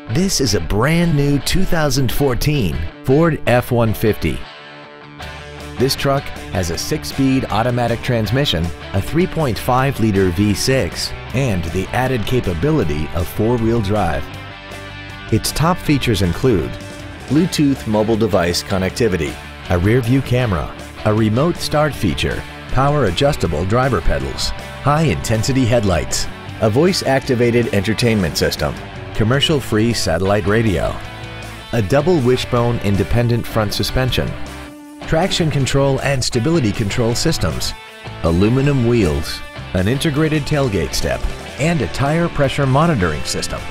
This is a brand new 2014 Ford F-150. This truck has a 6-speed automatic transmission, a 3.5-liter V6, and the added capability of 4-wheel drive. Its top features include Bluetooth mobile device connectivity, a rear-view camera, a remote start feature, power-adjustable driver pedals, high-intensity headlights, a voice-activated entertainment system, commercial-free satellite radio, a double wishbone independent front suspension, traction control and stability control systems, aluminum wheels, an integrated tailgate step, and a tire pressure monitoring system.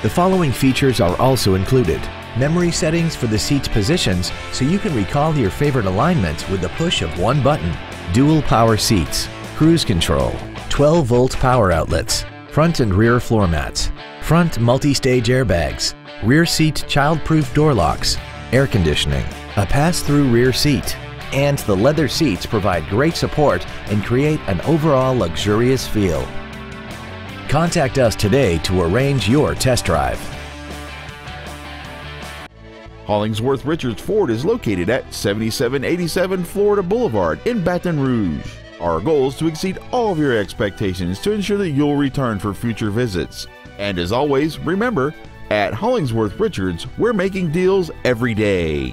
The following features are also included: memory settings for the seat's positions so you can recall your favorite alignments with the push of one button, dual power seats, cruise control, 12-volt power outlets, front and rear floor mats, front multi-stage airbags, rear seat child-proof door locks, air conditioning, a pass-through rear seat, and the leather seats provide great support and create an overall luxurious feel. Contact us today to arrange your test drive. Hollingsworth Richards Ford is located at 7787 Florida Boulevard in Baton Rouge. Our goal is to exceed all of your expectations to ensure that you'll return for future visits. And as always, remember, at Hollingsworth Richards, we're making deals every day.